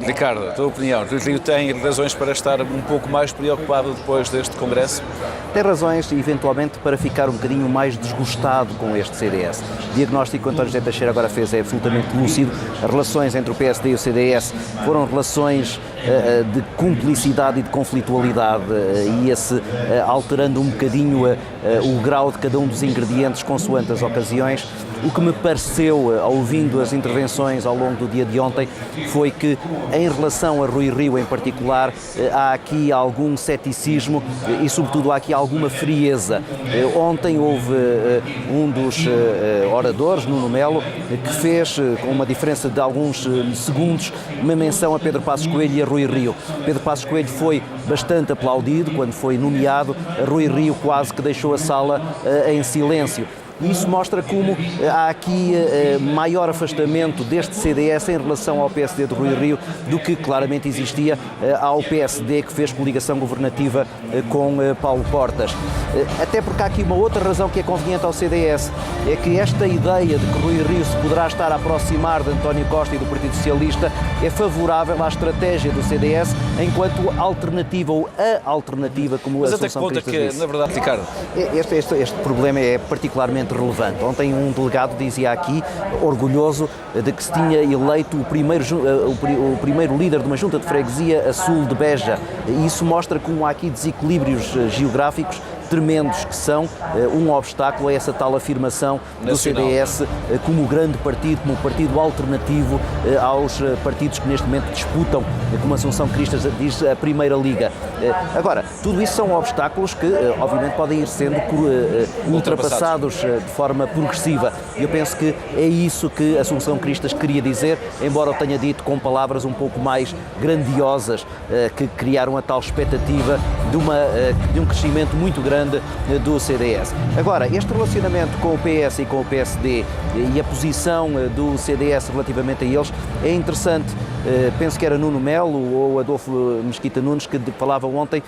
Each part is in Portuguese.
Ricardo, a tua opinião, o Rio tem razões para estar um pouco mais preocupado depois deste Congresso? Tem razões, eventualmente, para ficar um bocadinho mais desgostado com este CDS. O diagnóstico que António José Teixeira agora fez é absolutamente lúcido. As relações entre o PSD e o CDS foram relações de cumplicidade e de conflitualidade, ia-se alterando um bocadinho o grau de cada um dos ingredientes consoante as ocasiões. O que me pareceu, ouvindo as intervenções ao longo do dia de ontem, foi que, em relação a Rui Rio em particular, há aqui algum ceticismo e, sobretudo, há aqui alguma frieza. Ontem houve um dos oradores, Nuno Melo, que fez, com uma diferença de alguns segundos, uma menção a Pedro Passos Coelho e a Rui Rio. Pedro Passos Coelho foi bastante aplaudido quando foi nomeado, Rui Rio quase que deixou a sala em silêncio. E isso mostra como há aqui maior afastamento deste CDS em relação ao PSD de Rui Rio do que claramente existia ao PSD, que fez coligação governativa com Paulo Portas. Até porque há aqui uma outra razão que é conveniente ao CDS, é que esta ideia de que Rui Rio se poderá estar a aproximar de António Costa e do Partido Socialista é favorável à estratégia do CDS enquanto alternativa ou a alternativa, como a Assunção Cristas disse. Mas até que ponto é que, na verdade, Ricardo? Este problema é particularmente relevante. Ontem um delegado dizia aqui, orgulhoso, de que se tinha eleito o primeiro líder de uma junta de freguesia a sul de Beja. E isso mostra como há aqui desequilíbrios geográficos tremendos que são um obstáculo a essa tal afirmação do CDS como grande partido, como partido alternativo aos partidos que neste momento disputam, como a Assunção Cristas diz, a Primeira Liga. Agora, tudo isso são obstáculos que obviamente podem ir sendo ultrapassados de forma progressiva. E eu penso que é isso que a Assunção Cristas queria dizer, embora eu tenha dito com palavras um pouco mais grandiosas, que criaram a tal expectativa de um crescimento muito grande do CDS. Agora, este relacionamento com o PS e com o PSD e a posição do CDS relativamente a eles é interessante. Penso que era Nuno Melo ou Adolfo Mesquita Nunes que falava ontem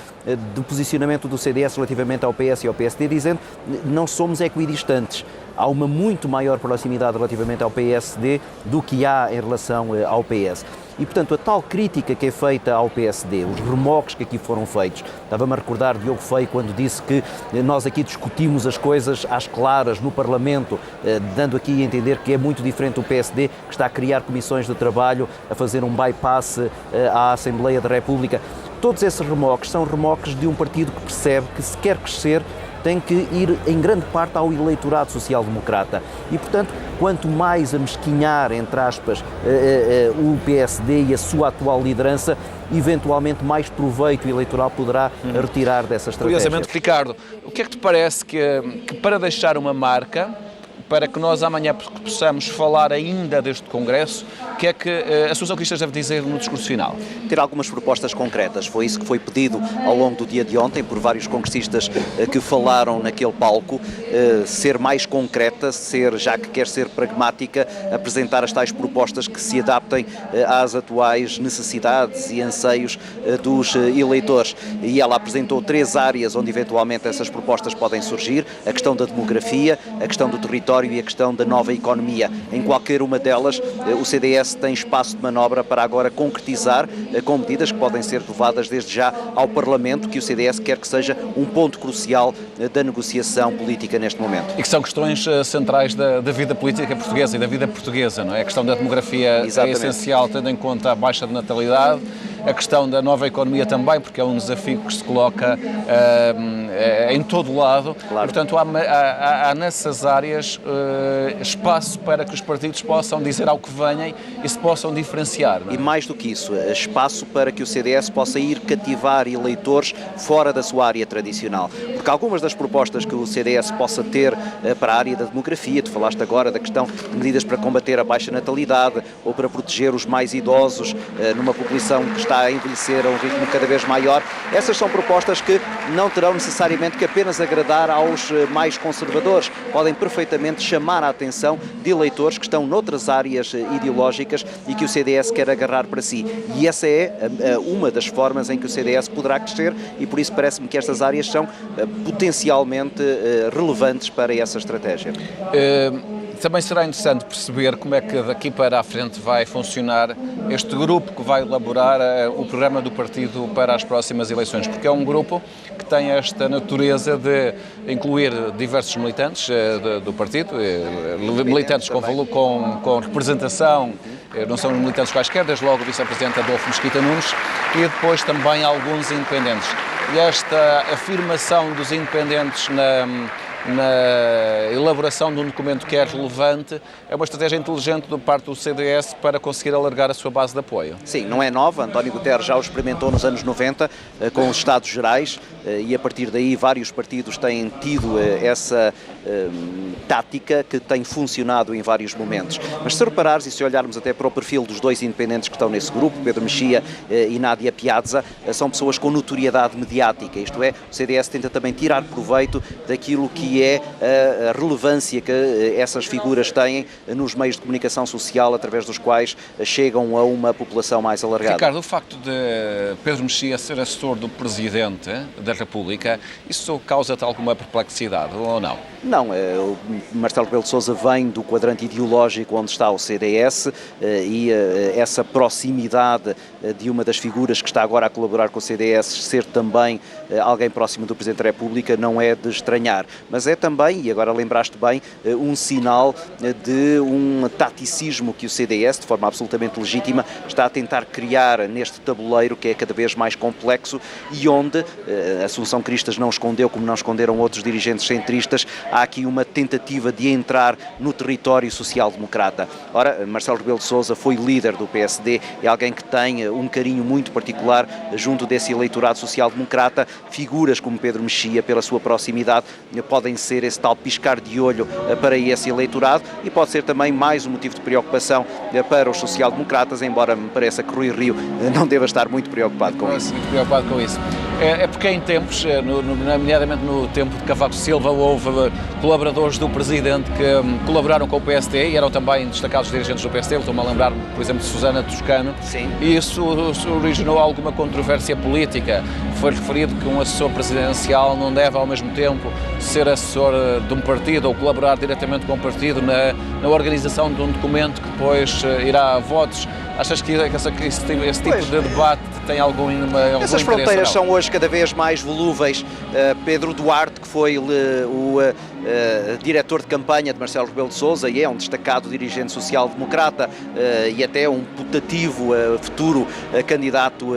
do posicionamento do CDS relativamente ao PS e ao PSD, dizendo que não somos equidistantes. Há uma muito maior proximidade relativamente ao PSD do que há em relação ao PS. E, portanto, a tal crítica que é feita ao PSD, os remoques que aqui foram feitos, estava-me a recordar Diogo Feio quando disse que nós aqui discutimos as coisas às claras no Parlamento, dando aqui a entender que é muito diferente do PSD, que está a criar comissões de trabalho, a fazer um bypass à Assembleia da República. Todos esses remoques são remoques de um partido que percebe que, se quer crescer, tem que ir em grande parte ao eleitorado social-democrata e, portanto, quanto mais amesquinhar, entre aspas, o PSD e a sua atual liderança, eventualmente mais proveito eleitoral poderá retirar dessa estratégia. Curiosamente, Ricardo, o que é que te parece que para deixar uma marca, para que nós amanhã possamos falar ainda deste Congresso, o que é que a Assunção Cristas deve dizer no discurso final? Ter algumas propostas concretas. Foi isso que foi pedido ao longo do dia de ontem por vários congressistas que falaram naquele palco. Ser mais concreta, já que quer ser pragmática, apresentar as tais propostas que se adaptem às atuais necessidades e anseios dos eleitores. E ela apresentou 3 áreas onde eventualmente essas propostas podem surgir: a questão da demografia, a questão do território e a questão da nova economia. Em qualquer uma delas, o CDS tem espaço de manobra para agora concretizar com medidas que podem ser levadas desde já ao Parlamento, que o CDS quer que seja um ponto crucial da negociação política neste momento. E que são questões centrais da vida política portuguesa e da vida portuguesa, não é? A questão da demografia é essencial, tendo em conta a baixa de natalidade, a questão da nova economia também, porque é um desafio que se coloca em todo o lado. Claro. E, portanto, há nessas áreas espaço para que os partidos possam dizer ao que venham e se possam diferenciar. Não é? E mais do que isso, espaço para que o CDS possa ir cativar eleitores fora da sua área tradicional. Porque algumas das propostas que o CDS possa ter para a área da demografia, tu falaste agora da questão de medidas para combater a baixa natalidade ou para proteger os mais idosos numa população que está a envelhecer a um ritmo cada vez maior, essas são propostas que não terão necessariamente que apenas agradar aos mais conservadores, podem perfeitamente chamar a atenção de eleitores que estão noutras áreas ideológicas e que o CDS quer agarrar para si. E essa é uma das formas em que o CDS poderá crescer e por isso parece-me que estas áreas são potencialmente relevantes para essa estratégia. também será interessante perceber como é que daqui para a frente vai funcionar este grupo que vai elaborar o programa do partido para as próximas eleições, porque é um grupo que tem esta natureza de incluir diversos militantes do partido, militantes com representação, não são militantes quaisquer, desde logo o vice-presidente Adolfo Mesquita Nunes, e depois também alguns independentes. E esta afirmação dos independentes na elaboração de um documento que é relevante é uma estratégia inteligente da parte do CDS para conseguir alargar a sua base de apoio. Sim, não é nova. António Guterres já o experimentou nos anos 90 com os Estados Gerais e a partir daí vários partidos têm tido essa tática que tem funcionado em vários momentos. Mas se reparares e se olharmos até para o perfil dos dois independentes que estão nesse grupo, Pedro Mexia e Nádia Piazza, são pessoas com notoriedade mediática, isto é, o CDS tenta também tirar proveito daquilo que é a relevância que essas figuras têm nos meios de comunicação social através dos quais chegam a uma população mais alargada. Ricardo, o facto de Pedro Mexia ser assessor do Presidente da República, isso causa-te alguma perplexidade ou não? Não, o Marcelo Rebelo de Sousa vem do quadrante ideológico onde está o CDS e essa proximidade de uma das figuras que está agora a colaborar com o CDS ser também alguém próximo do Presidente da República não é de estranhar, mas é também, e agora lembraste bem, um sinal de um taticismo que o CDS, de forma absolutamente legítima, está a tentar criar neste tabuleiro que é cada vez mais complexo e onde Assunção Cristas não escondeu, como não esconderam outros dirigentes centristas, há aqui uma tentativa de entrar no território social-democrata. Ora, Marcelo Rebelo de Sousa foi líder do PSD, é alguém que tem um carinho muito particular junto desse eleitorado social-democrata. Figuras como Pedro Mexia, pela sua proximidade, podem ser esse tal piscar de olho para esse eleitorado e pode ser também mais um motivo de preocupação para os social-democratas, embora me pareça que Rui Rio não deva estar muito preocupado com isso. Muito preocupado com isso. É porque em tempos, nomeadamente no tempo de Cavaco Silva, houve colaboradores do Presidente que colaboraram com o PSD e eram também destacados dirigentes do PSD. Estou-me a lembrar, por exemplo, de Susana Toscano. Sim. E isso originou alguma controvérsia política. Foi referido que um assessor presidencial não deve, ao mesmo tempo, ser assessor de um partido ou colaborar diretamente com o partido na organização de um documento que depois irá a votos. Achas que esse tipo de debate tem algum interesse? Essas fronteiras são hoje cada vez mais volúveis. Pedro Duarte, que foi o diretor de campanha de Marcelo Rebelo de Sousa e é um destacado dirigente social-democrata e até um putativo futuro candidato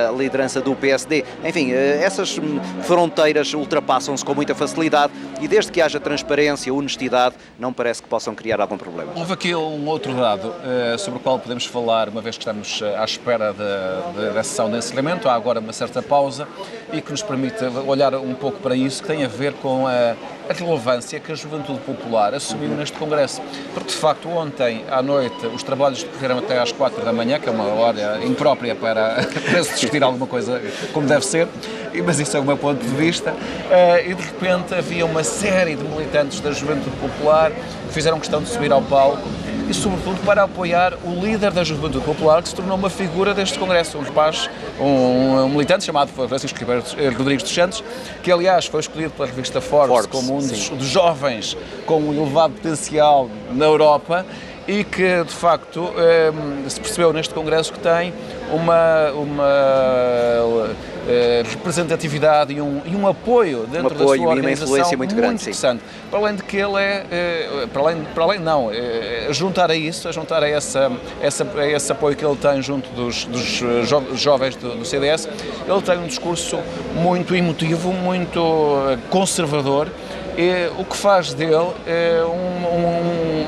à liderança do PSD. Enfim, essas fronteiras ultrapassam-se com muita facilidade e desde que haja transparência, honestidade, não parece que possam criar algum problema. Houve aqui um outro dado sobre o qual podemos falar, uma vez que estamos à espera da sessão de encerramento, há agora uma certa pausa e que nos permite olhar um pouco para isso, que tem a ver com a relevância que a Juventude Popular assumiu neste Congresso. Porque, de facto, ontem à noite os trabalhos decorreram até às 4 da manhã, que é uma hora imprópria para se discutir alguma coisa como deve ser, mas isso é o meu ponto de vista, e de repente havia uma série de militantes da Juventude Popular que fizeram questão de subir ao palco e, sobretudo, para apoiar o líder da Juventude Popular, que se tornou uma figura deste Congresso, um rapaz, um militante chamado Francisco Rodrigues dos Santos, que, aliás, foi escolhido pela revista Forbes como um dos jovens com um elevado potencial na Europa e que, de facto, se percebeu neste Congresso que tem uma representatividade e um apoio dentro da sua organização muito grande, interessante. Sim. Para além de que ele juntar a esse apoio que ele tem junto dos jovens do CDS, ele tem um discurso muito emotivo, muito conservador, e o que faz dele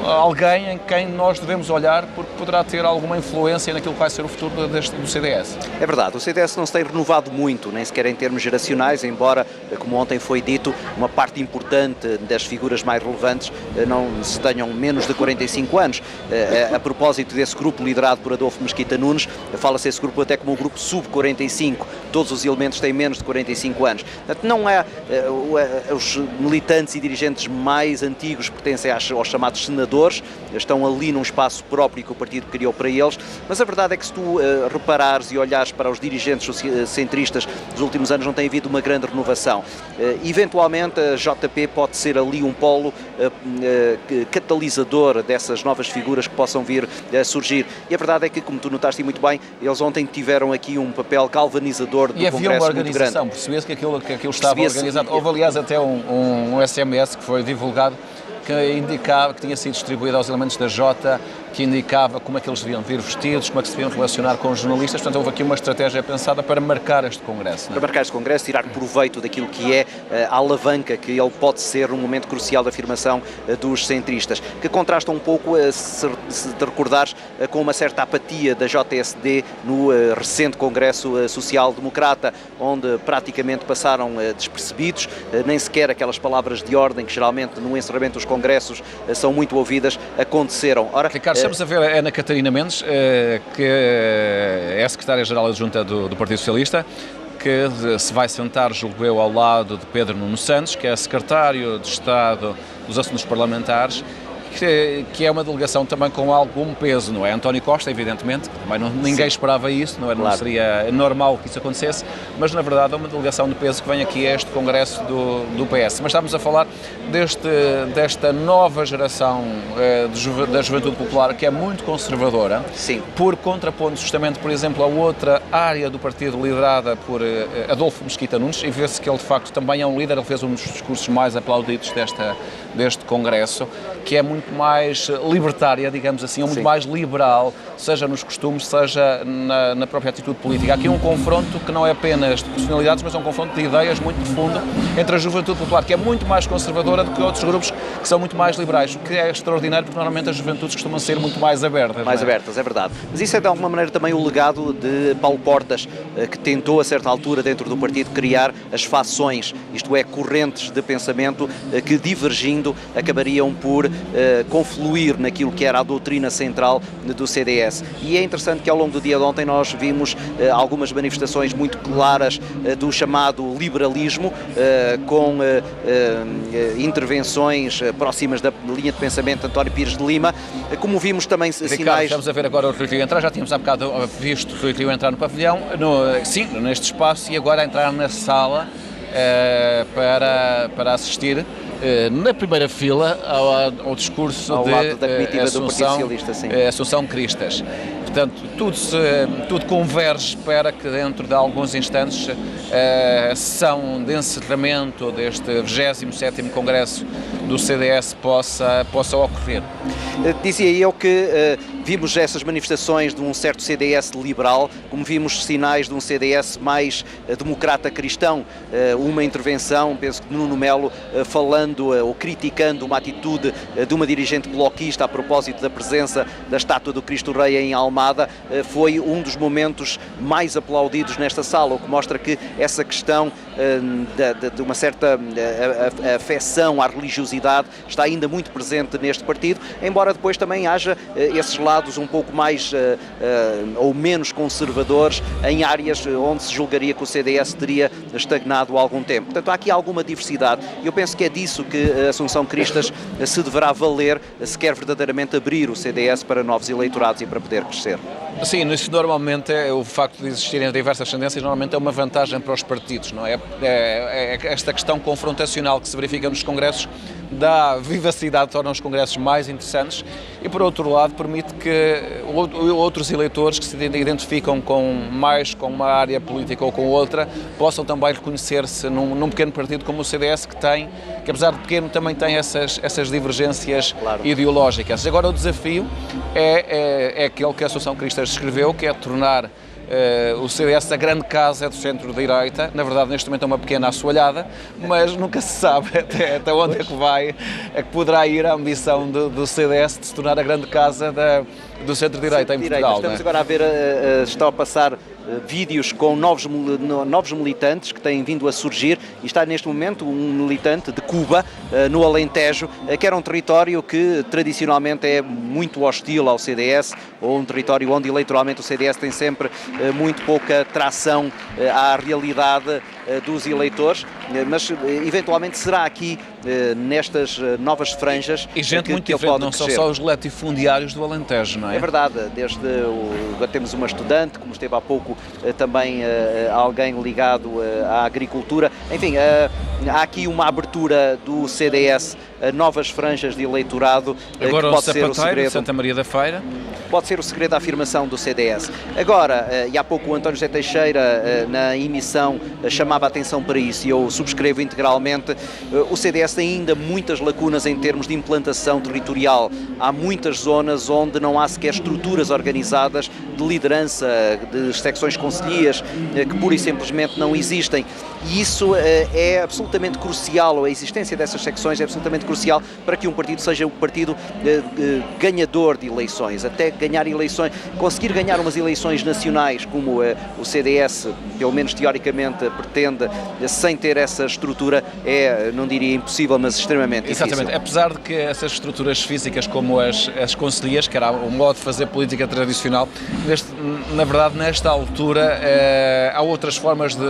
alguém em quem nós devemos olhar porque poderá ter alguma influência naquilo que vai ser o futuro do CDS. É verdade, o CDS não se tem renovado muito, nem sequer em termos geracionais, embora, como ontem foi dito, uma parte importante das figuras mais relevantes não se tenham menos de 45 anos. A propósito desse grupo liderado por Adolfo Mesquita Nunes, fala-se esse grupo até como um grupo sub-45, todos os elementos têm menos de 45 anos. Portanto, não há os militantes e dirigentes mais antigos, pertencem aos chamados senadores senadores, estão ali num espaço próprio que o partido criou para eles, mas a verdade é que se tu reparares e olhares para os dirigentes centristas dos últimos anos, não tem havido uma grande renovação. Eventualmente a JP pode ser ali um polo catalisador dessas novas figuras que possam vir a surgir. E a verdade é que, como tu notaste muito bem, eles ontem tiveram aqui um papel galvanizador do Congresso muito grande. Percebia-se que aquilo estava organizado. Houve, aliás, até um SMS que foi divulgado que indicava, que tinha sido distribuído aos elementos da Jota, que indicava como é que eles deviam vir vestidos, como é que se deviam relacionar com os jornalistas. Portanto, houve aqui uma estratégia pensada para marcar este Congresso. Para marcar este Congresso, tirar proveito daquilo que é a alavanca que ele pode ser num momento crucial da afirmação dos centristas, que contrasta um pouco, se te recordares, com uma certa apatia da JSD no recente Congresso Social-Democrata, onde praticamente passaram despercebidos, nem sequer aquelas palavras de ordem que geralmente no encerramento dos congressos são muito ouvidas, aconteceram. Ora, Ricardo, estamos a ver a Ana Catarina Mendes, que é a secretária-geral adjunta do Partido Socialista, que se vai sentar, julgo eu, ao lado de Pedro Nuno Santos, que é secretário de Estado dos Assuntos Parlamentares, que é uma delegação também com algum peso, não é? António Costa, evidentemente, também ninguém esperava isso, não seria normal que isso acontecesse, mas na verdade é uma delegação de peso que vem aqui a este Congresso do PS. Mas estamos a falar desta nova geração da Juventude Popular, que é muito conservadora, sim, por contraponto justamente, por exemplo, a outra área do partido liderada por Adolfo Mesquita Nunes, e vê-se que ele de facto também é um líder. Ele fez um dos discursos mais aplaudidos deste Congresso, que é muito mais libertária, digamos assim, ou muito mais liberal, seja nos costumes, seja na própria atitude política. Há aqui um confronto que não é apenas de personalidades, mas é um confronto de ideias muito profundo entre a Juventude Popular, que é muito mais conservadora do que outros grupos que são muito mais liberais, o que é extraordinário, porque normalmente as juventudes costumam ser muito mais abertas. Mais abertas, é verdade. Mas isso é de alguma maneira também o legado de Paulo Portas, que tentou a certa altura dentro do partido criar as fações, isto é, correntes de pensamento que, divergindo, acabariam por confluir naquilo que era a doutrina central do CDS. E é interessante que ao longo do dia de ontem nós vimos algumas manifestações muito claras do chamado liberalismo, com intervenções próximas da linha de pensamento de António Pires de Lima, como vimos também Ricardo, sinais... Estamos a ver agora o Rui Rio entrar, já tínhamos há bocado visto o Rui Rio entrar no pavilhão, neste espaço, e agora entrar na sala para assistir na primeira fila ao discurso ao lado da de comitiva do Partido Socialista, sim. Assunção Cristas. Portanto, tudo converge para que dentro de alguns instantes a sessão de encerramento deste 27º Congresso do CDS possa ocorrer. Dizia eu que vimos essas manifestações de um certo CDS liberal, como vimos sinais de um CDS mais democrata cristão, uma intervenção, penso que de Nuno Melo, falando ou criticando uma atitude de uma dirigente bloquista a propósito da presença da estátua do Cristo Rei em Almada, foi um dos momentos mais aplaudidos nesta sala, o que mostra que essa questão de uma certa afecção à religiosidade está ainda muito presente neste partido, embora depois também haja esses lados um pouco mais ou menos conservadores em áreas onde se julgaria que o CDS teria estagnado há algum tempo. Portanto, há aqui alguma diversidade e eu penso que é disso que a Assunção Cristas se deverá valer se quer verdadeiramente abrir o CDS para novos eleitorados e para poder crescer. Sim, isso normalmente o facto de existirem diversas tendências normalmente é uma vantagem para os partidos, não é? Esta questão confrontacional que se verifica nos congressos dá vivacidade, torna os congressos mais interessantes e, por outro lado, permite que outros eleitores que se identificam mais com uma área política ou com outra possam também reconhecer-se num pequeno partido como o CDS, que apesar de pequeno também tem essas divergências ideológicas. Agora o desafio é aquele que a Assunção Cristas descreveu, que é tornar o CDS a grande casa do centro-direita. Na verdade, neste momento é uma pequena assoalhada, mas nunca se sabe até onde é que poderá ir a ambição do CDS de se tornar a grande casa do centro-direita em Portugal. Estamos agora a ver, está a passar vídeos com novos militantes que têm vindo a surgir, e está neste momento um militante de Cuba, no Alentejo, que era um território que tradicionalmente é muito hostil ao CDS, ou um território onde eleitoralmente o CDS tem sempre muito pouca tração à realidade dos eleitores, mas eventualmente será aqui nestas novas franjas e gente muito diferente, não são só os latifundiários do Alentejo, não é? É verdade, temos uma estudante, como esteve há pouco também alguém ligado à agricultura, enfim, há aqui uma abertura do CDS a novas franjas de eleitorado. Agora que pode ser o segredo de Santa Maria da Feira. Pode ser o segredo da afirmação do CDS. Agora, e há pouco o António José Teixeira na emissão chamava a atenção para isso e eu subscrevo integralmente, o CDS tem ainda muitas lacunas em termos de implantação territorial. Há muitas zonas onde não há sequer estruturas organizadas de liderança, de secções concelhias, que pura e simplesmente não existem. E isso é absolutamente crucial, ou a existência dessas secções é absolutamente crucial para que um partido seja um partido ganhador de eleições, até ganhar eleições, conseguir ganhar umas eleições nacionais como o CDS, pelo menos teoricamente, pretende, sem ter essa estrutura, não diria impossível, mas extremamente difícil. Exatamente, apesar de que essas estruturas físicas como as concelhias, que era o modo de fazer política tradicional, na verdade nesta altura há outras formas de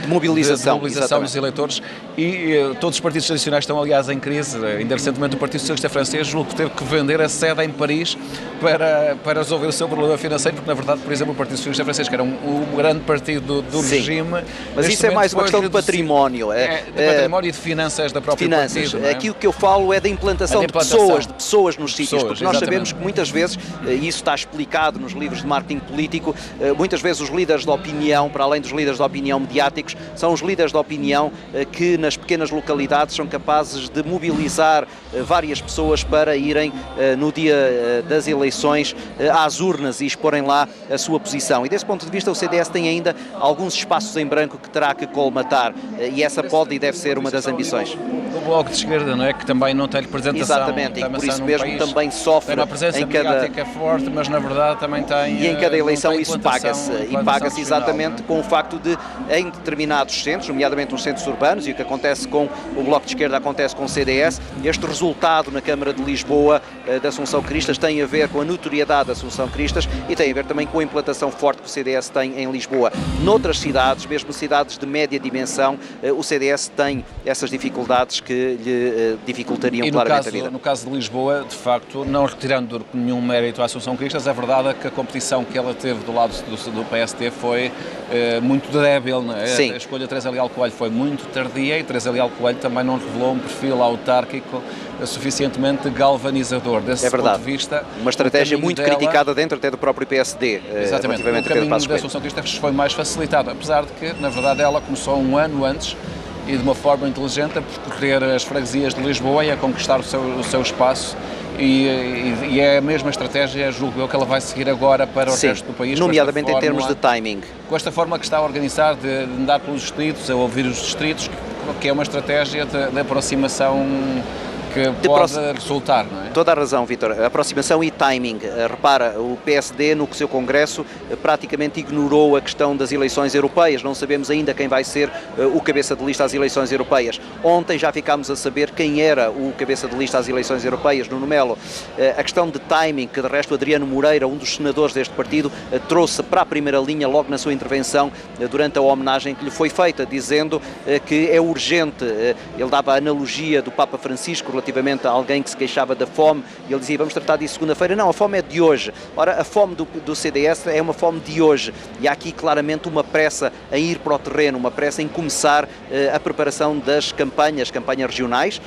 mobilização dos eleitores e todos os partidos tradicionais estão aliás em crise. Ainda recentemente o Partido Socialista Francês julgo que teve que vender a sede em Paris para resolver o seu problema financeiro, porque na verdade, por exemplo, o Partido Socialista Francês, que era um grande partido do regime... Mas isso é mais uma questão de património. De património e de finanças da própria partido. Aquilo que eu falo é da implantação de pessoas nos sítios, porque nós sabemos que muitas vezes, e isso está explicado nos livros de marketing político, muitas vezes os líderes de opinião, para além dos líderes de opinião mediáticos, são os líderes de opinião que nas pequenas localidades são capazes de mobilizar várias pessoas para irem no dia das eleições às urnas e exporem lá a sua posição. E desse ponto de vista o CDS tem ainda alguns espaços em branco que terá que colmatar e essa pode e deve ser uma das ambições. O Bloco de Esquerda, não é? Que também não tem representação. Exatamente, e por isso mesmo também sofre. Tem uma presença mediática forte, mas na verdade também tem... E em cada eleição isso paga-se. E paga-se exatamente com o facto de, em determinados centros, nomeadamente nos centros urbanos, e o que acontece com o Bloco de Esquerda acontece com o CDS, este resultado na Câmara de Lisboa da Assunção Cristas tem a ver com a notoriedade da Assunção Cristas e tem a ver também com a implantação forte que o CDS tem em Lisboa. Noutras cidades, mesmo cidades de média dimensão, o CDS tem essas dificuldades que lhe dificultariam claramente a vida. No caso de Lisboa, de facto, não retirando nenhum mérito à Assunção Cristas, é verdade que a competição que ela teve do lado do PSD foi muito débil. Não é? Sim. A escolha de Teresa Leal Coelho foi muito tardia e Teresa Leal Coelho também não revelou um perfil autárquico suficientemente galvanizador. Desse ponto de vista, uma estratégia muito criticada dentro até do próprio PSD. Exatamente, o caminho da Assunção Cristas foi mais facilitado, apesar de que, na verdade, ela começou um ano antes e de uma forma inteligente a percorrer as freguesias de Lisboa e a conquistar o seu espaço e é a mesma estratégia, julgo eu, que ela vai seguir agora para o resto do país. Nomeadamente em termos de timing. Com esta forma que está a organizar de andar pelos distritos, a ouvir os distritos, que é uma estratégia de aproximação que pode resultar, não é? Toda a razão, Vítor. Aproximação e timing. Repara, o PSD no seu Congresso praticamente ignorou a questão das eleições europeias. Não sabemos ainda quem vai ser o cabeça de lista às eleições europeias. Ontem já ficámos a saber quem era o cabeça de lista às eleições europeias, Nuno Melo. A questão de timing, que de resto Adriano Moreira, um dos senadores deste partido, trouxe para a primeira linha logo na sua intervenção durante a homenagem que lhe foi feita, dizendo que é urgente. Ele dava a analogia do Papa Francisco relativamente a alguém que se queixava da fome, e ele dizia, vamos tratar disso segunda-feira. Não, a fome é de hoje. Ora, a fome do CDS é uma fome de hoje, e há aqui claramente uma pressa em ir para o terreno, uma pressa em começar a preparação das campanhas regionais,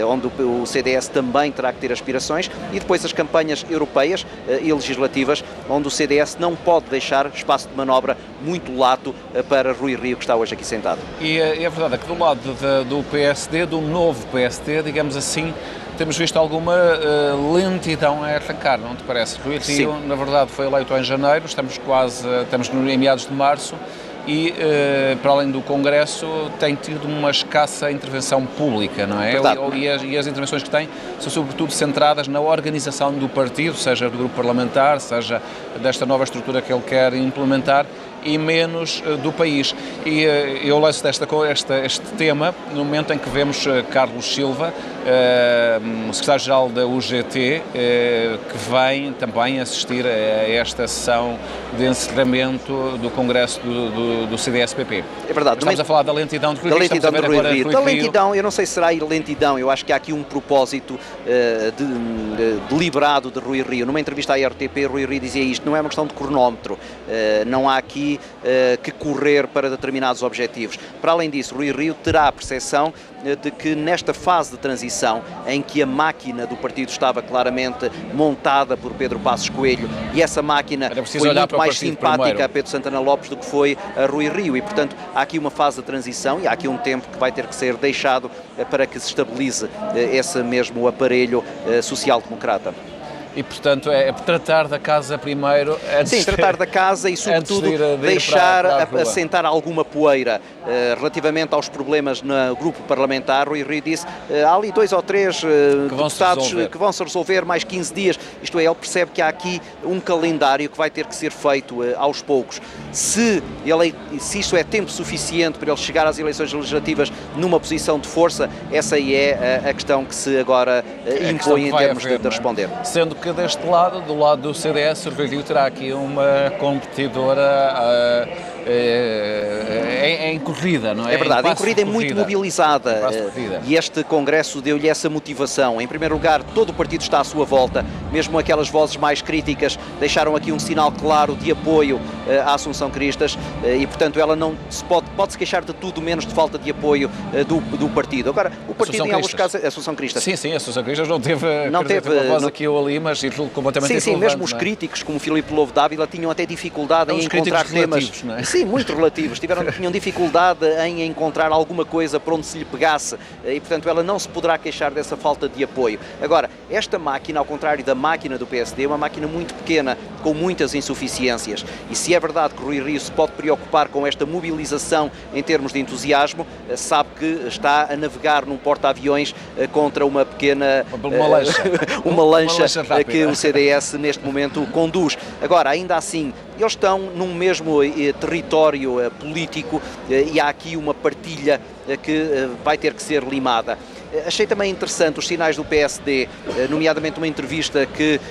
onde o CDS também terá que ter aspirações, e depois as campanhas europeias e legislativas, onde o CDS não pode deixar espaço de manobra muito lato para Rui Rio, que está hoje aqui sentado. E é verdade que do lado do PSD, do novo PSD, digamos assim, temos visto alguma lentidão a arrancar, não te parece? Rui Rio, na verdade, foi eleito em janeiro, estamos em meados de março, e, para além do Congresso, tem tido uma escassa intervenção pública, não é? E as intervenções que tem são sobretudo centradas na organização do partido, seja do grupo parlamentar, seja desta nova estrutura que ele quer implementar, e menos do país. E eu lanço este tema no momento em que vemos Carlos Silva, secretário-geral da UGT, que vem também assistir a esta sessão de encerramento do Congresso do CDS-PP. É verdade. Estamos a falar da lentidão de Rui Rio. Da lentidão, eu não sei se será lentidão, eu acho que há aqui um propósito deliberado de Rui Rio. Numa entrevista à RTP, Rui Rio dizia isto: não é uma questão de cronómetro, não há aqui que correr para determinados objetivos. Para além disso, Rui Rio terá a percepção de que nesta fase de transição, em que a máquina do partido estava claramente montada por Pedro Passos Coelho, e essa máquina foi muito mais simpática a Pedro Santana Lopes do que foi a Rui Rio, e portanto há aqui uma fase de transição e há aqui um tempo que vai ter que ser deixado para que se estabilize esse mesmo aparelho social-democrata. E, portanto, é tratar da casa primeiro. Sim, tratar da casa e, sobretudo, deixar assentar alguma poeira relativamente aos problemas no grupo parlamentar. Rui Rio disse, há ali 2 ou 3 deputados que vão se resolver mais 15 dias. Isto é, ele percebe que há aqui um calendário que vai ter que ser feito aos poucos. Se isto é tempo suficiente para ele chegar às eleições legislativas numa posição de força, essa aí é a questão que se agora impõe em termos de responder. Sendo que deste lado, do lado do CDS, o Rui Rio terá aqui uma competidora em corrida, não é? É verdade, em corrida é muito mobilizada, e este Congresso deu-lhe essa motivação. Em primeiro lugar, todo o partido está à sua volta, mesmo aquelas vozes mais críticas deixaram aqui um sinal claro de apoio à Assunção Cristas, e portanto ela não se pode-se queixar de tudo menos de falta de apoio do partido. Agora, o partido em alguns casos... Assunção Cristas. Sim, a Assunção Cristas não teve uma voz aqui ou ali, mas completamente Sim, mesmo os críticos, como Filipe Lobo Dávila, tinham até dificuldade em encontrar temas... Não é? Sim, muito relativos. Tinham dificuldade em encontrar alguma coisa para onde se lhe pegasse, e portanto ela não se poderá queixar dessa falta de apoio. Agora, esta máquina, ao contrário da máquina do PSD, é uma máquina muito pequena, com muitas insuficiências. E se é verdade que Rui Rio se pode preocupar com esta mobilização em termos de entusiasmo, sabe que está a navegar num porta-aviões contra uma pequena... uma lancha que o CDS neste momento conduz. Agora, ainda assim, eles estão num mesmo território político e há aqui uma partilha que vai ter que ser limada. Achei também interessante os sinais do PSD, nomeadamente uma entrevista que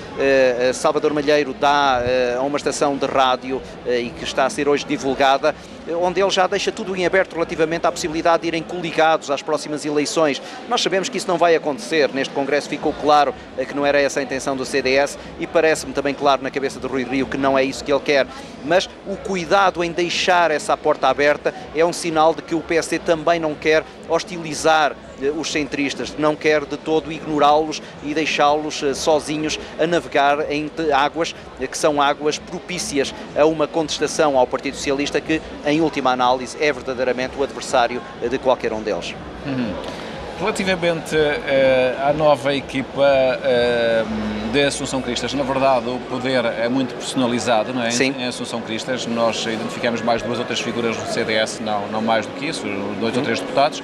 Salvador Malheiro dá a uma estação de rádio e que está a ser hoje divulgada, onde ele já deixa tudo em aberto relativamente à possibilidade de irem coligados às próximas eleições. Nós sabemos que isso não vai acontecer. Neste Congresso ficou claro que não era essa a intenção do CDS e parece-me também claro na cabeça de Rui Rio que não é isso que ele quer. Mas o cuidado em deixar essa porta aberta é um sinal de que o PSD também não quer hostilizar os centristas, não quer de todo ignorá-los e deixá-los sozinhos a navegar em águas que são águas propícias a uma contestação ao Partido Socialista que, em última análise, é verdadeiramente o adversário de qualquer um deles. Relativamente à nova equipa de Assunção Cristas, na verdade o poder é muito personalizado, não é? Sim. Em Assunção Cristas nós identificamos mais 2 ou 3 figuras do CDS, não mais do que isso, 2 ou 3 deputados.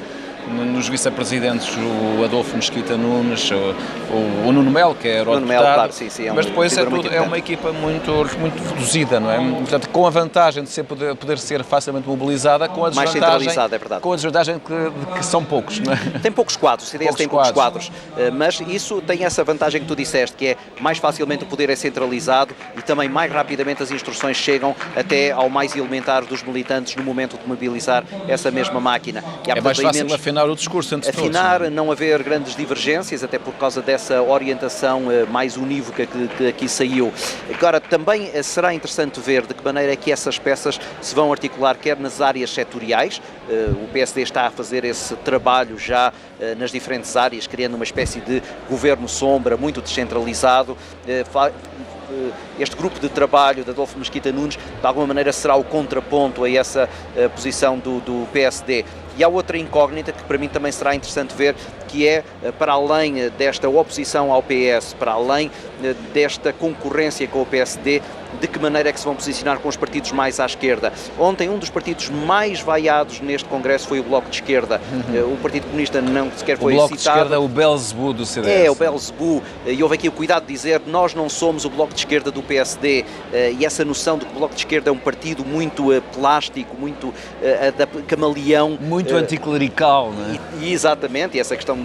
Nos vice-presidentes, o Adolfo Mesquita Nunes, o Nuno Melo, que é o deputado, claro, sim, mas depois é uma equipa muito reduzida, não é? Portanto, com a vantagem de poder ser facilmente mobilizada, com a desvantagem, mais centralizada, é verdade. Com a desvantagem de que são poucos, não é? Tem poucos quadros, o CDS tem poucos quadros, mas isso tem essa vantagem que tu disseste, que é mais facilmente o poder é centralizado e também mais rapidamente as instruções chegam até ao mais elementar dos militantes no momento de mobilizar essa mesma máquina. E é mais fácil afinar o discurso entre todos. Não haver grandes divergências, até por causa dessa orientação mais unívoca que aqui saiu. Agora, também será interessante ver de que maneira é que essas peças se vão articular, quer nas áreas setoriais, o PSD está a fazer esse trabalho já nas diferentes áreas, criando uma espécie de governo sombra, muito descentralizado, este grupo de trabalho de Adolfo Mesquita Nunes, de alguma maneira será o contraponto a essa posição do PSD. E há outra incógnita que para mim também será interessante ver, que é, para além desta oposição ao PS, para além desta concorrência com o PSD, de que maneira é que se vão posicionar com os partidos mais à esquerda. Ontem, um dos partidos mais vaiados neste Congresso foi o Bloco de Esquerda. O Partido Comunista não sequer foi citado. O Bloco de Esquerda é o Belzebu do CDS. É, o Belzebu. E houve aqui o cuidado de dizer que nós não somos o Bloco de Esquerda do PSD. E essa noção de que o Bloco de Esquerda é um partido muito plástico, muito camaleão. Muito anticlerical, não é? E exatamente, e essa questão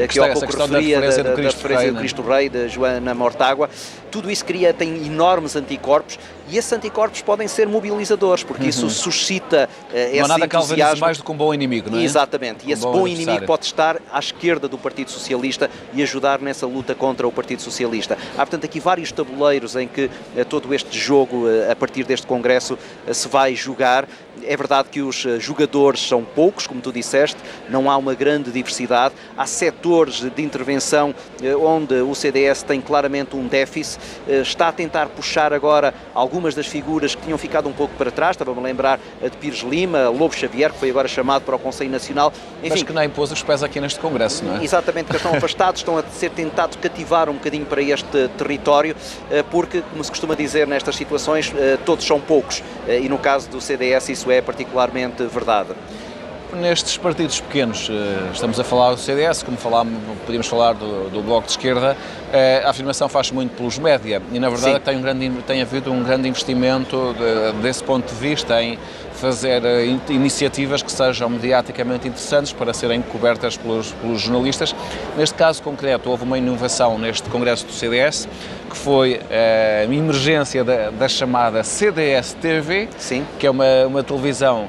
que há pouco referia, da referência do Cristo Rei, de Joana Mortágua, tudo isso tem enormes anticorpos, e esses anticorpos podem ser mobilizadores, porque isso suscita esse não há nada entusiasmo. Mais do que um bom inimigo, não é? Exatamente, e esse bom inimigo pode estar à esquerda do Partido Socialista e ajudar nessa luta contra o Partido Socialista. Há, portanto, aqui vários tabuleiros em que todo este jogo, a partir deste Congresso, se vai jogar. É verdade que os jogadores são poucos, como tu disseste, não há uma grande diversidade, há setores de intervenção onde o CDS tem claramente um déficit, está a tentar puxar agora algumas das figuras que tinham ficado um pouco para trás, estava-me a lembrar de Pires Lima, Lobo Xavier, que foi agora chamado para o Conselho Nacional. Enfim, mas que nem pôs os pés aqui neste Congresso, não é? Exatamente, que estão afastados, estão a ser tentados cativar um bocadinho para este território, porque, como se costuma dizer nestas situações, todos são poucos, e no caso do CDS isso é particularmente verdade. Nestes partidos pequenos, estamos a falar do CDS, como podíamos falar do Bloco de Esquerda, a afirmação faz muito pelos média, e na verdade tem havido um grande investimento desse ponto de vista em fazer iniciativas que sejam mediaticamente interessantes para serem cobertas pelos jornalistas. Neste caso concreto, houve uma inovação neste Congresso do CDS, que foi a emergência da chamada CDS-TV, que é uma televisão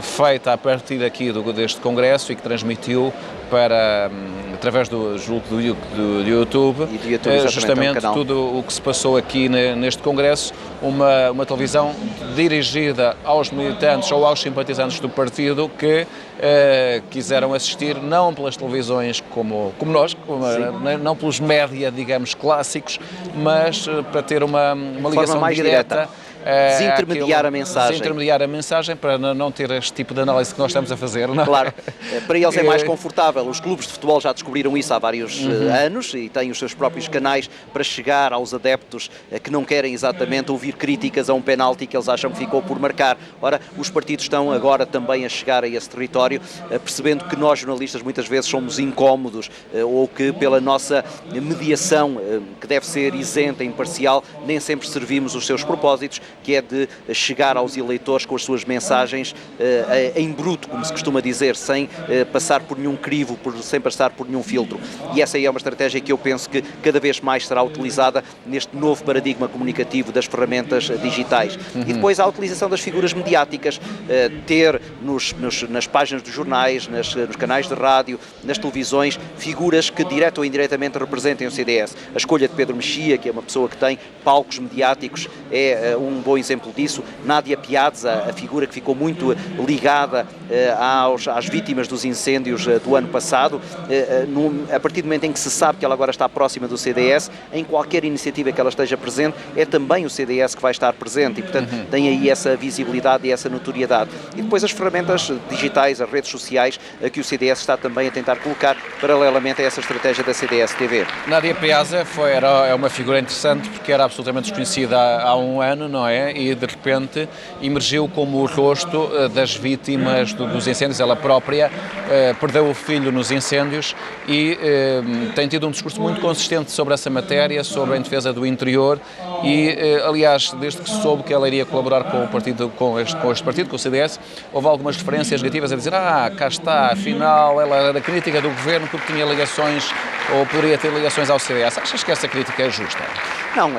feita a partir aqui deste Congresso e que transmitiu através do YouTube, justamente tudo o que se passou aqui neste Congresso, uma televisão dirigida aos militantes ou aos simpatizantes do partido que quiseram assistir não pelas televisões como nós, não pelos média, digamos, clássicos, mas para ter uma ligação mais direta. Desintermediar a mensagem para não ter este tipo de análise que nós estamos a fazer, não é? Claro, para eles é mais confortável. Os clubes de futebol já descobriram isso há vários anos e têm os seus próprios canais para chegar aos adeptos que não querem exatamente ouvir críticas a um penalti que eles acham que ficou por marcar. Ora, os partidos estão agora também a chegar a esse território, percebendo que nós, jornalistas, muitas vezes somos incómodos ou que pela nossa mediação, que deve ser isenta e imparcial, nem sempre servimos os seus propósitos, que é de chegar aos eleitores com as suas mensagens em bruto, como se costuma dizer, sem passar por nenhum crivo, sem passar por nenhum filtro. E essa aí é uma estratégia que eu penso que cada vez mais será utilizada neste novo paradigma comunicativo das ferramentas digitais. E depois a utilização das figuras mediáticas, ter nas páginas dos jornais, nos canais de rádio, nas televisões, figuras que direta ou indiretamente representem o CDS. A escolha de Pedro Mexia, que é uma pessoa que tem palcos mediáticos, é um bom exemplo disso. Nádia Piazza, a figura que ficou muito ligada às vítimas dos incêndios do ano passado, a partir do momento em que se sabe que ela agora está próxima do CDS, em qualquer iniciativa que ela esteja presente, é também o CDS que vai estar presente e, portanto, tem aí essa visibilidade e essa notoriedade. E depois as ferramentas digitais, as redes sociais, que o CDS está também a tentar colocar paralelamente a essa estratégia da CDS-TV. Nádia Piazza é uma figura interessante porque era absolutamente desconhecida há um ano, não é? E de repente emergiu como o rosto das vítimas dos incêndios. Ela própria perdeu o filho nos incêndios e tem tido um discurso muito consistente sobre essa matéria, sobre a defesa do interior e, aliás, desde que soube que ela iria colaborar com o partido, com este partido, com o CDS, houve algumas referências negativas a dizer cá está, afinal ela era crítica do governo porque tinha ligações ou poderia ter ligações ao CDS. Achas que essa crítica é justa? Não,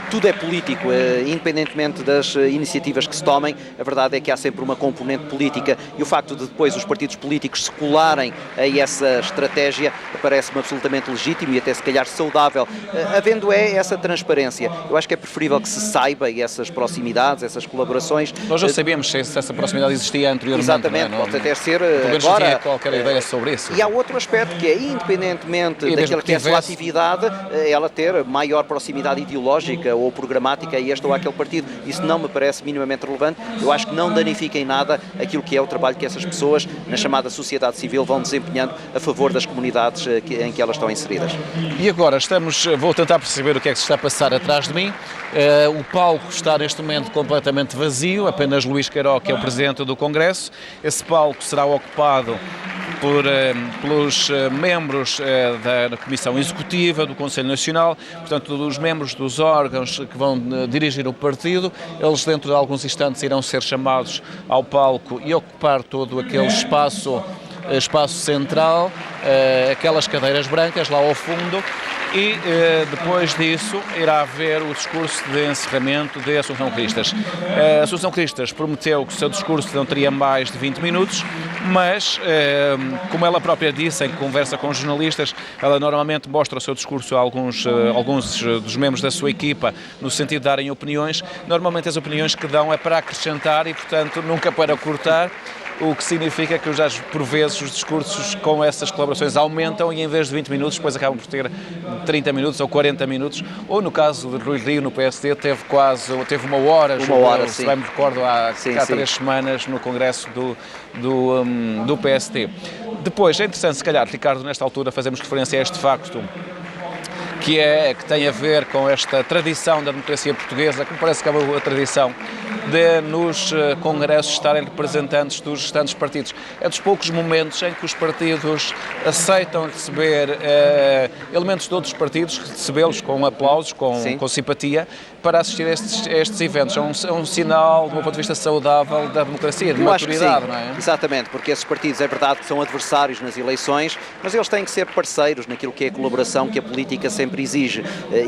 tudo é político, independentemente das iniciativas que se tomem, a verdade é que há sempre uma componente política e o facto de depois os partidos políticos se colarem a essa estratégia parece-me absolutamente legítimo e até se calhar saudável, havendo essa transparência. Eu acho que é preferível que se saiba essas proximidades, essas colaborações. Nós já sabíamos se essa proximidade existia anteriormente. Exatamente, não é? Pode até ser agora. Não tinha qualquer ideia sobre isso. E há outro aspecto que é, independentemente daquilo que é a sua atividade, ela ter maior proximidade lealdade ideológica ou programática a este ou aquele partido. Isso não me parece minimamente relevante. Eu acho que não danifica em nada aquilo que é o trabalho que essas pessoas, na chamada sociedade civil, vão desempenhando a favor das comunidades em que elas estão inseridas. E agora vou tentar perceber o que é que se está a passar atrás de mim. O palco está neste momento completamente vazio, apenas Luís Queiroz, que é o Presidente do Congresso. Esse palco será ocupado pelos membros da Comissão Executiva, do Conselho Nacional, portanto, dos membros dos órgãos que vão dirigir o partido. Eles, dentro de alguns instantes, irão ser chamados ao palco e ocupar todo aquele espaço central, aquelas cadeiras brancas lá ao fundo. E depois disso irá haver o discurso de encerramento de Assunção Cristas. Assunção Cristas prometeu que o seu discurso não teria mais de 20 minutos, mas, como ela própria disse, em conversa com os jornalistas, ela normalmente mostra o seu discurso a alguns dos membros da sua equipa, no sentido de darem opiniões. Normalmente as opiniões que dão é para acrescentar e, portanto, nunca para cortar. O que significa que, por vezes, os discursos com essas colaborações aumentam e, em vez de 20 minutos, depois acabam por ter 30 minutos ou 40 minutos. Ou, no caso de Rui Rio, no PSD, teve uma hora, se bem me recordo, há 3 semanas, no Congresso do PSD. Depois, é interessante, se calhar, Ricardo, nesta altura, fazemos referência a este facto, que tem a ver com esta tradição da democracia portuguesa, que me parece que é uma tradição de nos congressos estarem representantes dos restantes partidos. É dos poucos momentos em que os partidos aceitam receber elementos de outros partidos, recebê-los com aplausos, com simpatia, para assistir a estes eventos. É um sinal, do meu ponto de vista, saudável da democracia, de maturidade, não é? Exatamente, porque esses partidos, é verdade que são adversários nas eleições, mas eles têm que ser parceiros naquilo que é a colaboração que a política sempre exige,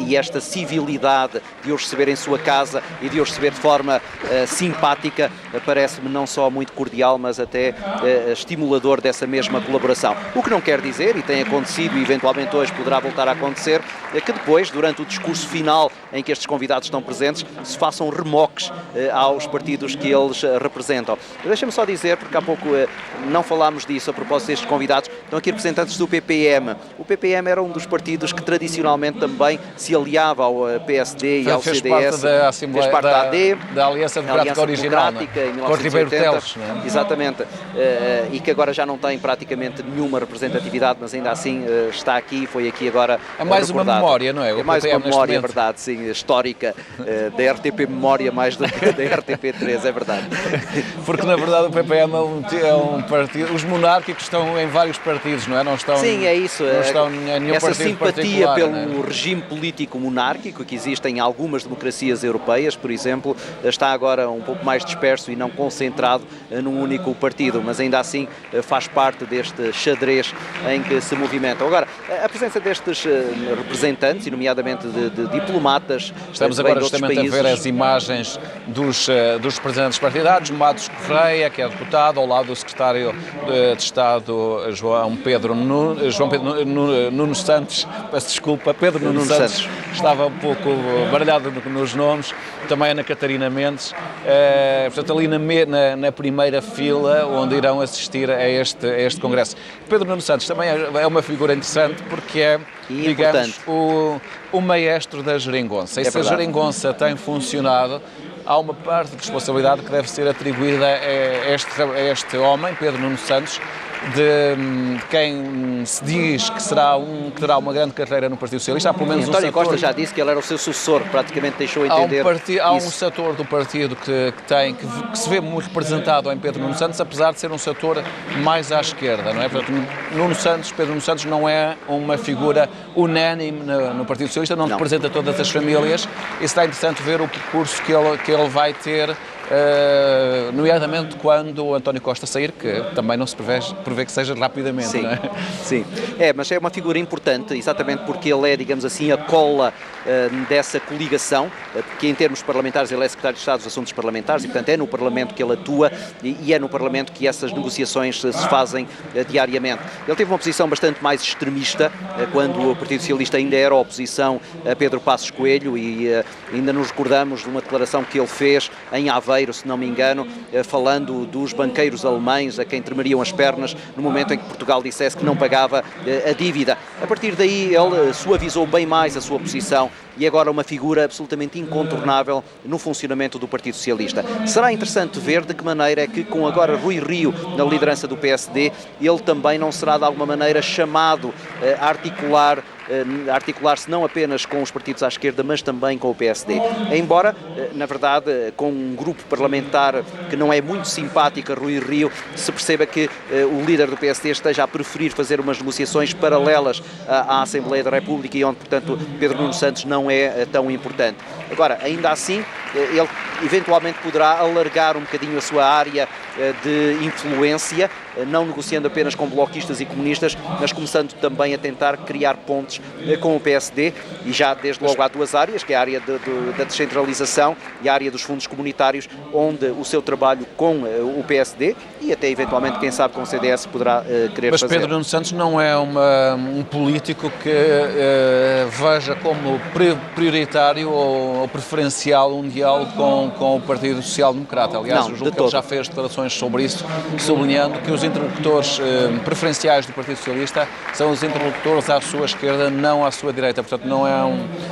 e esta civilidade de os receber em sua casa e de os receber de forma simpática parece-me não só muito cordial, mas até estimulador dessa mesma colaboração. O que não quer dizer, e tem acontecido e eventualmente hoje poderá voltar a acontecer, é que depois, durante o discurso final em que estes convidados estão presentes, se façam remoques aos partidos que eles representam. Deixa-me só dizer, porque há pouco não falámos disso a propósito destes convidados, estão aqui representantes do PPM. O PPM era um dos partidos que tradicionalmente também se aliava ao PSD e ao CDS, fez parte da AD, da Aliança Democrática original, com Ribeiro Teles, não é? Exatamente, e que agora já não tem praticamente nenhuma representatividade, mas ainda assim está aqui, foi aqui agora é mais recordado. Uma memória, não é? É mais uma memória, é verdade, sim, histórica, da RTP Memória mais do que da RTP3, é verdade. Porque na verdade o PPM é um partido, os monárquicos estão em vários partidos, não é? Não estão, sim, é isso. Não estão em nenhum essa partido simpatia pelo é? regime político monárquico que existe em algumas democracias europeias, por exemplo, está agora um pouco mais disperso e não concentrado num único partido, mas ainda assim faz parte deste xadrez em que se movimentam. Agora, a presença destes representantes, e nomeadamente de diplomatas, estamos agora justamente a ver as imagens dos representantes partidários. Matos Correia, que é deputado, ao lado do secretário de Estado João Pedro Nuno Santos, peço desculpa, Pedro Nuno Santos, estava um pouco baralhado nos nomes, também Ana Catarina Mendes, portanto ali na primeira fila onde irão assistir a este congresso. Pedro Nuno Santos também é uma figura interessante porque é, digamos, o maestro da geringonça. E se a geringonça tem funcionado, há uma parte de responsabilidade que deve ser atribuída a este homem, Pedro Nuno Santos, de quem se diz que terá uma grande carreira no Partido Socialista. Há pelo menos António Costa já disse que ele era o seu sucessor, praticamente deixou entender. Há um setor do partido que se vê muito representado em Pedro Nuno Santos, apesar de ser um setor mais à esquerda, não é? Portanto, Pedro Nuno Santos não é uma figura unânime no Partido Socialista, não representa todas as famílias, e será interessante ver o percurso que ele vai ter, nomeadamente quando o António Costa sair, que também não se prevê que seja rapidamente. Sim, não é? Sim. Mas é uma figura importante, exatamente porque ele é, digamos assim, a cola dessa coligação, porque em termos parlamentares ele é secretário de Estado dos Assuntos Parlamentares e, portanto, é no Parlamento que ele atua e é no Parlamento que essas negociações se fazem diariamente. Ele teve uma posição bastante mais extremista quando o Partido Socialista ainda era oposição a Pedro Passos Coelho, e ainda nos recordamos de uma declaração que ele fez em Aveiro, se não me engano, falando dos banqueiros alemães a quem tremeriam as pernas no momento em que Portugal dissesse que não pagava a dívida. A partir daí ele suavizou bem mais a sua posição e agora uma figura absolutamente incontornável no funcionamento do Partido Socialista. Será interessante ver de que maneira é que, com agora Rui Rio na liderança do PSD, ele também não será de alguma maneira chamado a articular-se não apenas com os partidos à esquerda, mas também com o PSD. Embora, na verdade, com um grupo parlamentar que não é muito simpático a Rui Rio, se perceba que o líder do PSD esteja a preferir fazer umas negociações paralelas à Assembleia da República e onde, portanto, Pedro Nuno Santos não é tão importante. Agora, ainda assim, ele eventualmente poderá alargar um bocadinho a sua área de influência, não negociando apenas com bloquistas e comunistas, mas começando também a tentar criar pontes com o PSD, e já desde logo há duas áreas, que é a área da descentralização e a área dos fundos comunitários, onde o seu trabalho com o PSD e até eventualmente, quem sabe, com o CDS poderá querer mas fazer. Pedro Nuno Santos não é um político que veja como prioritário ou preferencial um diálogo com o Partido Social Democrata. Aliás, eu julgo que ele já fez declarações sobre isso, sublinhando que os interlocutores preferenciais do Partido Socialista são os interlocutores à sua esquerda, não à sua direita. Portanto, não é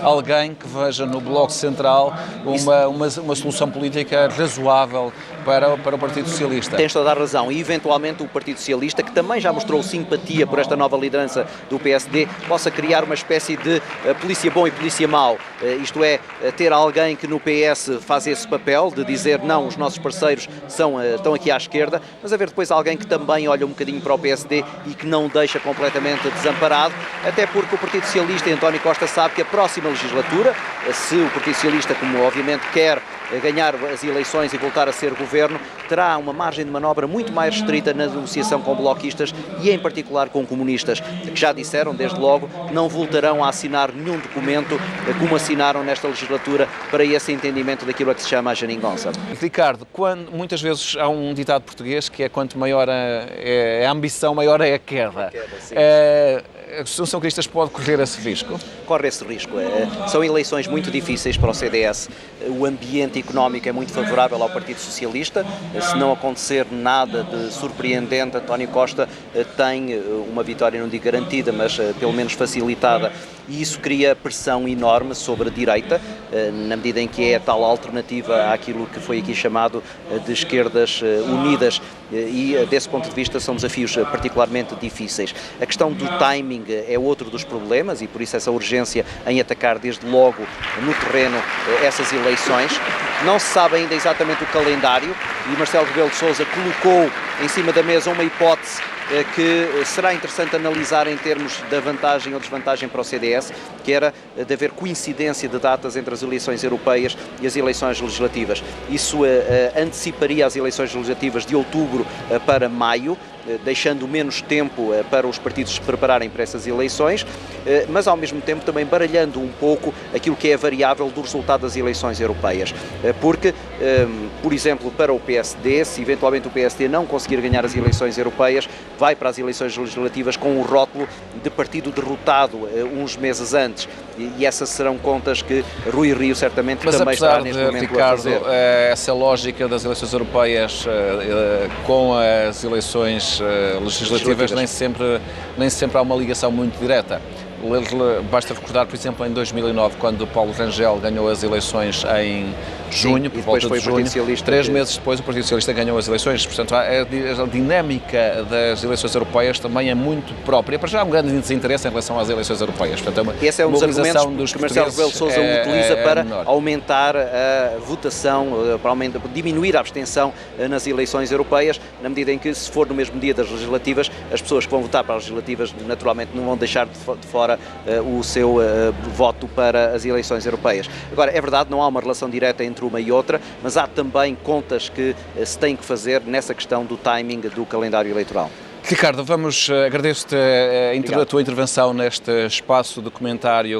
alguém que veja no Bloco Central uma solução política razoável para o Partido Socialista. Tens toda a razão. E, eventualmente, o Partido Socialista, que também já mostrou simpatia por esta nova liderança do PSD, possa criar uma espécie de polícia bom e polícia mau. Isto é, ter alguém que no PS faz esse papel de dizer não, os nossos parceiros estão aqui à esquerda, mas haver depois alguém que também olha um bocadinho para o PSD e que não o deixa completamente desamparado, até porque o Partido Socialista e António Costa sabe que a próxima legislatura, se o Partido Socialista, como obviamente quer ganhar as eleições e voltar a ser governo, terá uma margem de manobra muito mais restrita na negociação com bloquistas e em particular com comunistas, que já disseram desde logo não voltarão a assinar nenhum documento como assinaram nesta legislatura para esse entendimento daquilo a que se chama a geringonça. Ricardo, muitas vezes há um ditado português que é quanto maior é a ambição, maior é a queda. A Associação Cristas pode correr esse risco? Corre esse risco. São eleições muito difíceis para o CDS. O ambiente económico é muito favorável ao Partido Socialista. Se não acontecer nada de surpreendente, António Costa tem uma vitória, não digo garantida, mas pelo menos facilitada. E isso cria pressão enorme sobre a direita, na medida em que é a tal alternativa àquilo que foi aqui chamado de esquerdas unidas. E desse ponto de vista são desafios particularmente difíceis. A questão do timing é outro dos problemas e por isso essa urgência em atacar desde logo no terreno essas eleições. Não se sabe ainda exatamente o calendário e Marcelo Rebelo de Sousa colocou em cima da mesa uma hipótese que será interessante analisar em termos da vantagem ou desvantagem para o CDS, que era de haver coincidência de datas entre as eleições europeias e as eleições legislativas. Isso anteciparia as eleições legislativas de outubro para maio, deixando menos tempo para os partidos se prepararem para essas eleições, mas ao mesmo tempo também baralhando um pouco aquilo que é a variável do resultado das eleições europeias. Porque, por exemplo, para o PSD, se eventualmente o PSD não conseguir ganhar as eleições europeias, vai para as eleições legislativas com o rótulo de partido derrotado uns meses antes. E essas serão contas que Rui Rio certamente também estará neste momento Ricardo, a fazer. Essa lógica das eleições europeias com as eleições legislativas nem sempre há uma ligação muito direta. Basta recordar, por exemplo, em 2009, quando Paulo Rangel ganhou as eleições em junho, por volta de junho, 3 meses depois o Partido Socialista ganhou as eleições. Portanto, a dinâmica das eleições europeias também é muito própria. Para já há um grande desinteresse em relação às eleições europeias. Portanto, esse é um dos argumentos que Marcelo Rebelo de Sousa utiliza para aumentar a votação, para diminuir a abstenção nas eleições europeias, na medida em que, se for no mesmo dia das legislativas, as pessoas que vão votar para as legislativas naturalmente não vão deixar de fora o seu voto para as eleições europeias. Agora, é verdade, não há uma relação direta entre uma e outra, mas há também contas que se têm que fazer nessa questão do timing do calendário eleitoral. Ricardo, agradeço-te a tua intervenção neste espaço documentário